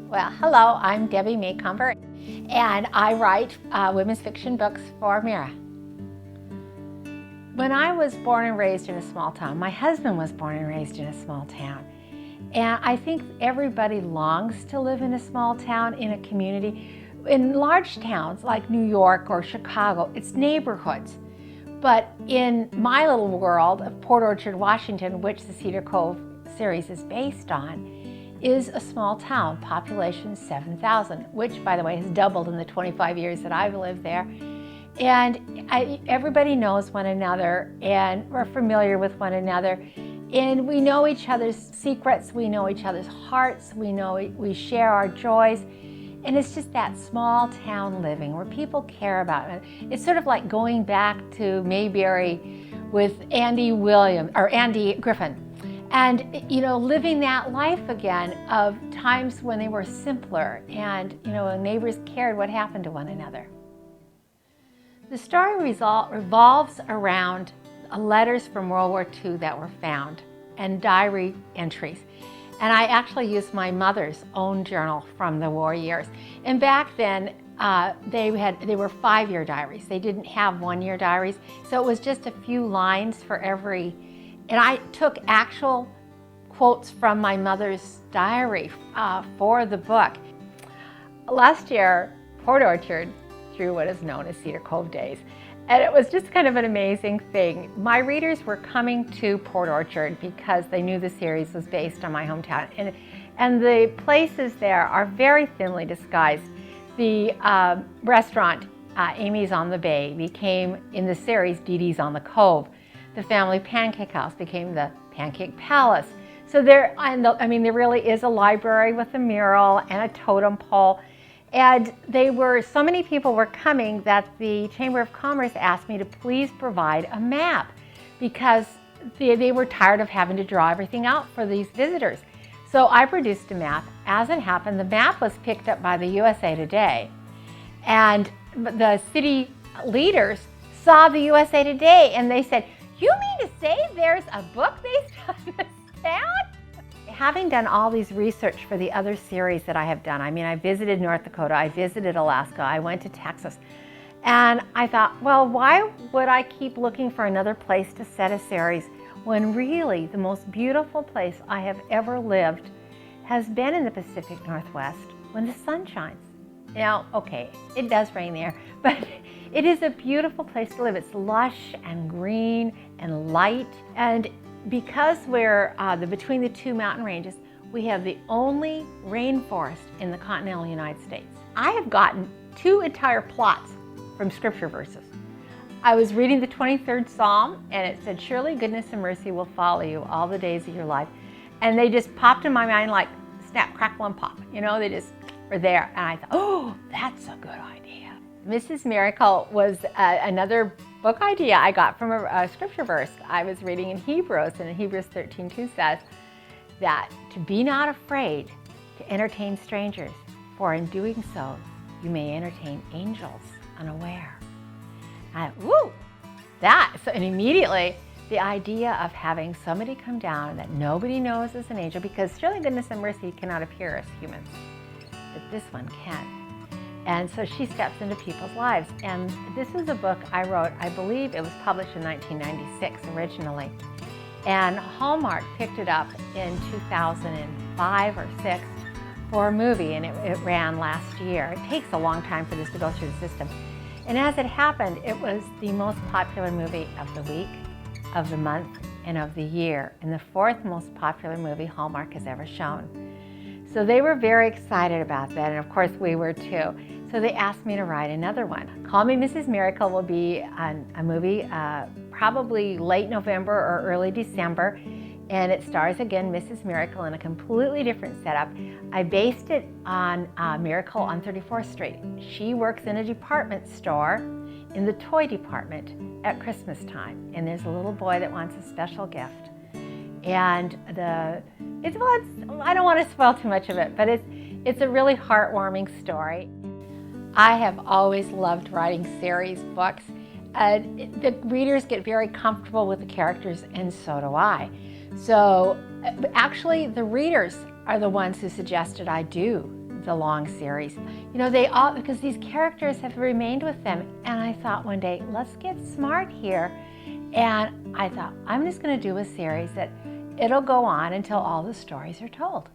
Well, hello, I'm Debbie Macomber, and I write women's fiction books for Mira. When I was born and raised in a small town, my husband was born and raised in a small town. And I think everybody longs to live in a small town, in a community. In large towns like New York or Chicago, it's neighborhoods. But in my little world of Port Orchard, Washington, which the Cedar Cove series is based on, is a small town, population 7,000, which, by the way, has doubled in the 25 years that I've lived there. And everybody knows one another, and we're familiar with one another. And we know each other's secrets, we know each other's hearts, we share our joys. And it's just that small town living where people care about it. It's sort of like going back to Mayberry with Andy Griffin. And, living that life again of times when they were simpler and, when neighbors cared what happened to one another. The story revolves around letters from World War II that were found and diary entries. And I actually used my mother's own journal from the war years. And back then, they were 5-year diaries. They didn't have 1-year diaries. So it was just a few lines for every. And I took actual quotes from my mother's diary for the book. Last year, Port Orchard threw what is known as Cedar Cove Days. And it was just kind of an amazing thing. My readers were coming to Port Orchard because they knew the series was based on my hometown. And the places there are very thinly disguised. The restaurant, Amy's on the Bay, became, in the series, Dee Dee's on the Cove. The family pancake house became the Pancake Palace. So there really is a library with a mural and a totem pole. And so many people were coming that the Chamber of Commerce asked me to please provide a map because they were tired of having to draw everything out for these visitors. So I produced a map. As it happened, the map was picked up by the USA Today. And the city leaders saw the USA Today and they said, "You mean to say there's a book based on this town?" Having done all these research for the other series that I have done, I visited North Dakota, I visited Alaska, I went to Texas, and I thought, well, why would I keep looking for another place to set a series when really the most beautiful place I have ever lived has been in the Pacific Northwest when the sun shines. Okay, it does rain there, but it is a beautiful place to live. It's lush and green and light, and because we're between the two mountain ranges, we have the only rainforest in the continental United States. I have gotten 2 entire plots from scripture verses. I was reading the 23rd Psalm, and it said, "Surely goodness and mercy will follow you all the days of your life." And they just popped in my mind like snap, crackle, and pop. They just were there. And I thought, oh, that's a good idea. Mrs. Miracle was another book idea I got from a scripture verse. I was reading in Hebrews, and in Hebrews 13:2 says that to be not afraid to entertain strangers, for in doing so, you may entertain angels unaware. And immediately the idea of having somebody come down that nobody knows is an angel, because surely goodness and mercy cannot appear as humans, but this one can. And so she steps into people's lives. And this is a book I wrote, I believe it was published in 1996 originally. And Hallmark picked it up in 2005 or 6 for a movie, and it ran last year. It takes a long time for this to go through the system. And as it happened, it was the most popular movie of the week, of the month, and of the year, and the 4th most popular movie Hallmark has ever shown. So they were very excited about that, and of course we were too. So they asked me to write another one. Call Me Mrs. Miracle will be a movie probably late November or early December, and it stars again Mrs. Miracle in a completely different setup. I based it on Miracle on 34th Street. She works in a department store in the toy department at Christmas time, and there's a little boy that wants a special gift. And I don't want to spoil too much of it, but it's a really heartwarming story. I have always loved writing series books. The readers get very comfortable with the characters, and so do I. So actually, the readers are the ones who suggested I do the long series. You know, they all, because these characters have remained with them. And I thought one day, let's get smart here. And I thought, I'm just going to do a series that it'll go on until all the stories are told.